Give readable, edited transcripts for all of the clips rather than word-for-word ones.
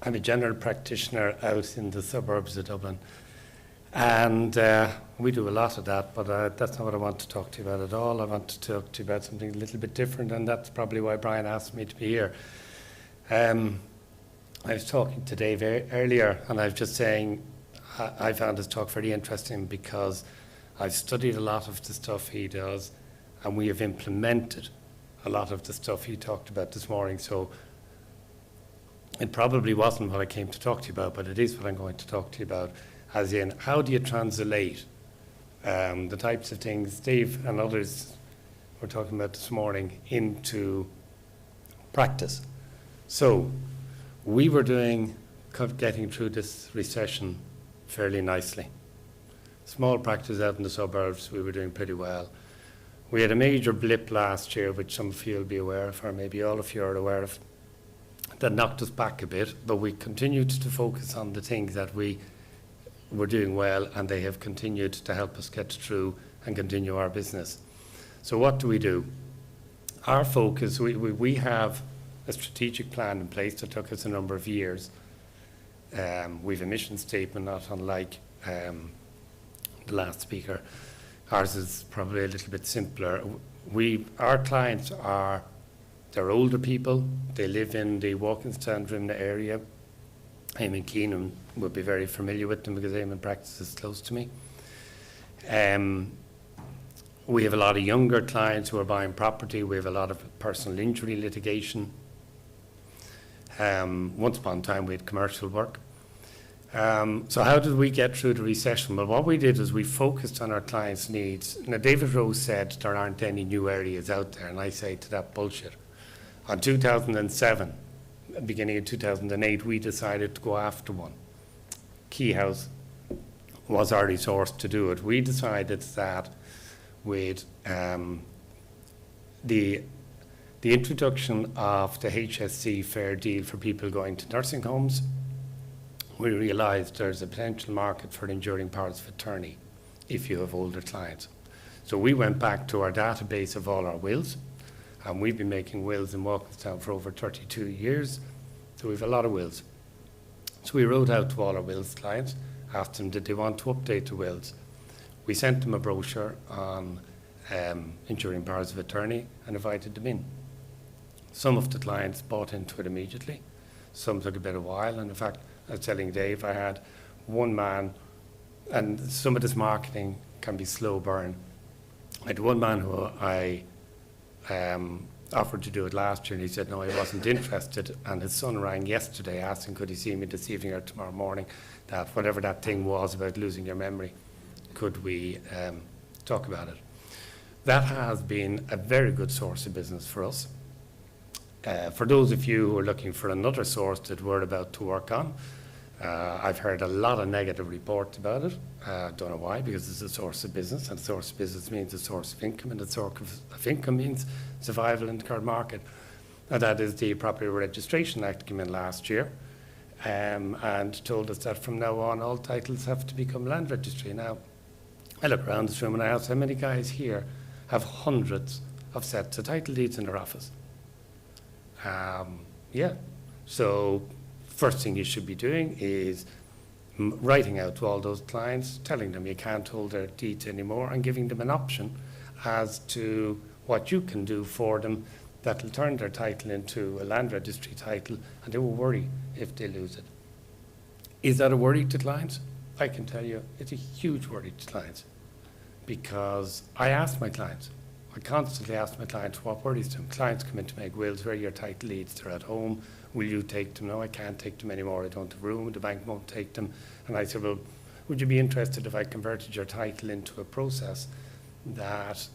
I'm a general practitioner out in the suburbs of Dublin, and we do a lot of that, but that's not what I want to talk to you about at all. I want to talk to you about something a little bit different, and that's probably why Brian asked me to be here. I was talking to Dave earlier, and I was just saying I found his talk very interesting because I've studied a lot of the stuff he does, and we have implemented a lot of the stuff he talked about this morning. So it probably wasn't what I came to talk to you about, but it is what I'm going to talk to you about, as in how do you translate the types of things Dave and others were talking about this morning into practice. So we were getting through this recession fairly nicely. Small practice out in the suburbs, we were doing pretty well. We had a major blip last year, which some of you will be aware of, or maybe all of you are aware of, that knocked us back a bit, but we continued to focus on the things that we were doing well, and they have continued to help us get through and continue our business. So what do? Our focus, we have a strategic plan in place that took us a number of years. We've a mission statement, not unlike the last speaker. Ours is probably a little bit simpler. Our clients they're older people. They live in the Walkinstown area. Eamon Keenan would be very familiar with them because Eamon practices close to me. We have a lot of younger clients who are buying property. We have a lot of personal injury litigation. Once upon a time, we had commercial work. So how did we get through the recession? Well, what we did is we focused on our clients' needs. Now, David Rose said there aren't any new areas out there, and I say to that, bullshit. In 2007, beginning of 2008, we decided to go after one. Keyhouse was our resource to do it. We decided that with the introduction of the HSC fair deal for people going to nursing homes, we realised there's a potential market for enduring powers of attorney if you have older clients. So we went back to our database of all our wills, and we've been making wills in Walkinstown for over 32 years, so we have a lot of wills. So we wrote out to all our wills clients, asked them did they want to update the wills. We sent them a brochure on enduring powers of attorney and invited them in. Some of the clients bought into it immediately, some took a bit of a while, and in fact, I was telling Dave, I had one man, and some of this marketing can be slow burn. I had one man who I offered to do it last year, and he said no, he wasn't interested, and his son rang yesterday asking could he see me this evening or tomorrow morning, that whatever that thing was about losing your memory, could we talk about it. That has been a very good source of business for us. For those of you who are looking for another source that we're about to work on, I've heard a lot of negative reports about it. Don't know why, because it's a source of business, and a source of business means a source of income, and a source of income means survival in the current market. And that is the Property Registration Act came in last year, and told us that from now on all titles have to become land registry. Now, I look around this room and I ask how many guys here have hundreds of sets of title deeds in their office. So first thing you should be doing is writing out to all those clients, telling them you can't hold their deeds anymore, and giving them an option as to what you can do for them that will turn their title into a land registry title, and they will worry if they lose it. Is that a worry to clients? I can tell you it's a huge worry to clients, because I constantly ask my clients what worries them. Clients come in to make wills, where are your title deeds? They're at home. Will you take them? No, I can't take them anymore. I don't have room. The bank won't take them. And I said, well, would you be interested if I converted your title into a process that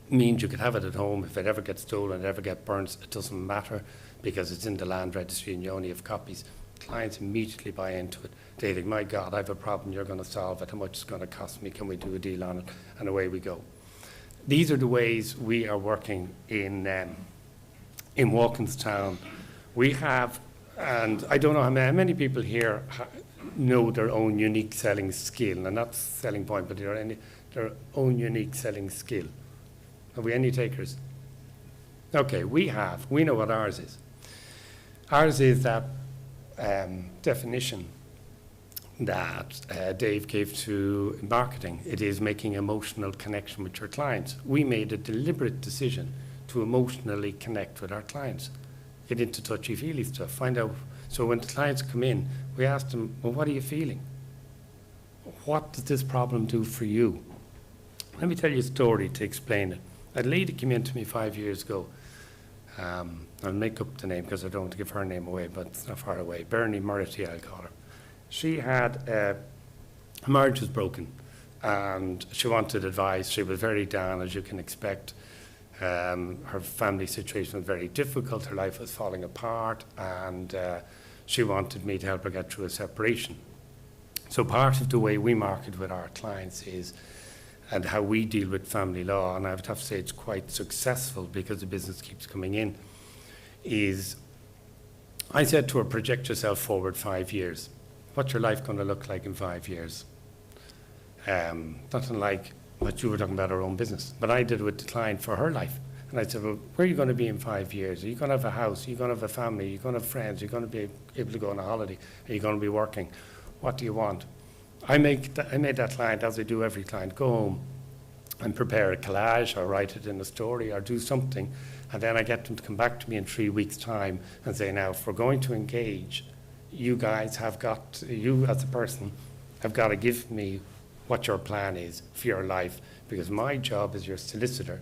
means you could have it at home? If it ever gets stolen, it ever gets burnt, it doesn't matter because it's in the land registry and you only have copies. Clients immediately buy into it. They think, my God, I have a problem. You're going to solve it. How much is it going to cost me? Can we do a deal on it? And away we go. These are the ways we are working in Walkinstown. We have, and I don't know how many people here know their own unique selling skill, and not selling point, but their own unique selling skill. Have we any takers? Okay, we know what ours is. Ours is that definition that Dave gave to marketing. It is making emotional connection with your clients. We made a deliberate decision to emotionally connect with our clients. Get into touchy-feely stuff, find out. So when the clients come in, we ask them, well, what are you feeling? What does this problem do for you? Let me tell you a story to explain it. A lady came in to me 5 years ago. I'll make up the name because I don't want to give her name away, but it's not far away. Bernie Murity, I'll call her. She had, her marriage was broken and she wanted advice. She was very down, as you can expect. Her family situation was very difficult. Her life was falling apart, and she wanted me to help her get through a separation. So part of the way we market with our clients is, and how we deal with family law, and I would have to say it's quite successful because the business keeps coming in, is I said to her, project yourself forward 5 years. What's your life going to look like in 5 years? Nothing like what you were talking about, our own business. But I did it with the client for her life. And I said, well, where are you going to be in 5 years? Are you going to have a house? Are you going to have a family? Are you going to have friends? Are you going to be able to go on a holiday? Are you going to be working? What do you want? I made that client, as I do every client, go home and prepare a collage or write it in a story or do something. And then I get them to come back to me in 3 weeks' time and say, now, if we're going to engage, you guys have got, you as a person, have got to give me what your plan is for your life, because my job as your solicitor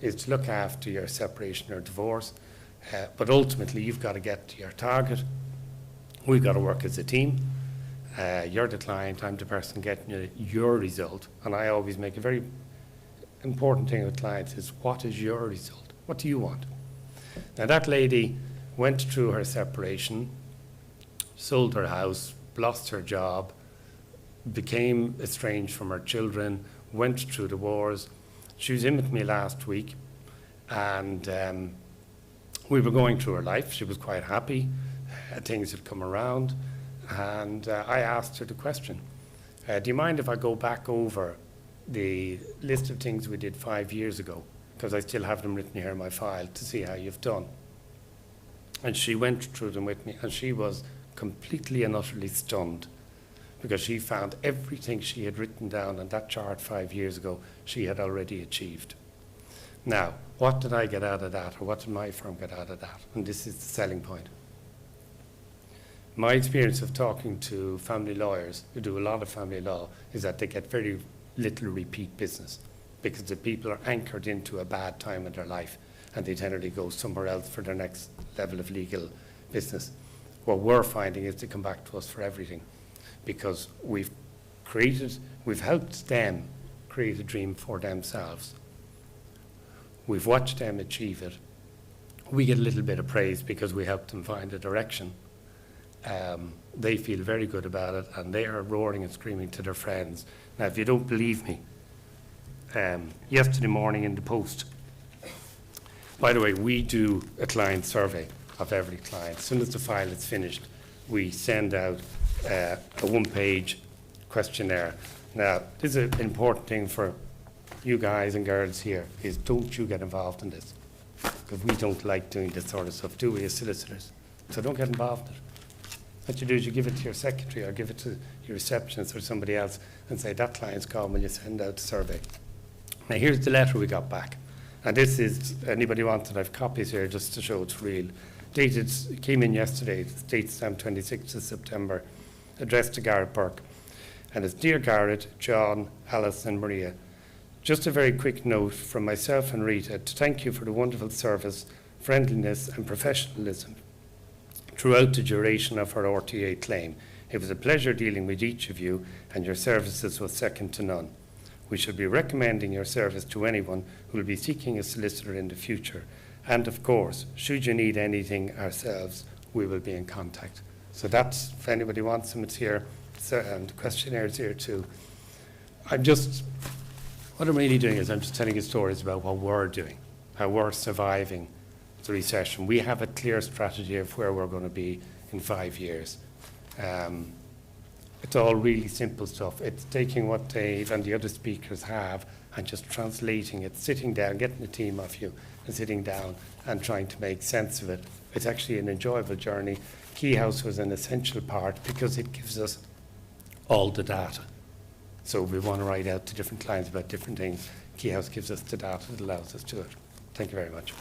is to look after your separation or divorce, but ultimately you've got to get to your target. We've got to work as a team. You're the client, I'm the person getting you your result, and I always make a very important thing with clients is, what is your result? What do you want? Now that lady went through her separation, sold her house, lost her job, became estranged from her children, went through the wars. She was in with me last week, and we were going through her life. She was quite happy. Things had come around, and I asked her the question, do you mind if I go back over the list of things we did 5 years ago, because I still have them written here in my file, to see how you've done? And she went through them with me, and she was completely and utterly stunned, because she found everything she had written down on that chart 5 years ago, she had already achieved. Now, what did I get out of that, or what did my firm get out of that? And this is the selling point. My experience of talking to family lawyers who do a lot of family law is that they get very little repeat business, because the people are anchored into a bad time in their life and they generally go somewhere else for their next level of legal business. What we're finding is they come back to us for everything, because we've helped them create a dream for themselves. We've watched them achieve it. We get a little bit of praise because we helped them find a direction. They feel very good about it, and they are roaring and screaming to their friends. Now, if you don't believe me, yesterday morning in the Post, by the way, we do a client survey of every client. As soon as the file is finished, we send out a one-page questionnaire. Now, this is an important thing for you guys and girls here, is don't you get involved in this, because we don't like doing this sort of stuff, do we, as solicitors? So don't get involved in it. What you do is you give it to your secretary or give it to your receptionist or somebody else and say, that client's gone when you send out the survey. Now, here's the letter we got back. And this is, anybody wants it, I've copies here just to show it's real. Dated, came in yesterday, date stamp 26th of September, addressed to Garrett Bourke. And it's, Dear Garrett, John, Alice and Maria, just a very quick note from myself and Rita to thank you for the wonderful service, friendliness and professionalism throughout the duration of our RTA claim. It was a pleasure dealing with each of you, and your services was second to none. We should be recommending your service to anyone who will be seeking a solicitor in the future. And of course, should you need anything ourselves, we will be in contact. So that's, if anybody wants them, it's here, and the questionnaire is here too. What I'm really doing is I'm just telling you stories about what we're doing, how we're surviving the recession. We have a clear strategy of where we're going to be in 5 years. It's all really simple stuff. It's taking what Dave and the other speakers have and just translating it, sitting down, getting a team of you and sitting down and trying to make sense of it. It's actually an enjoyable journey. Keyhouse was an essential part because it gives us all the data. So we want to write out to different clients about different things. Keyhouse gives us the data that allows us to do it. Thank you very much.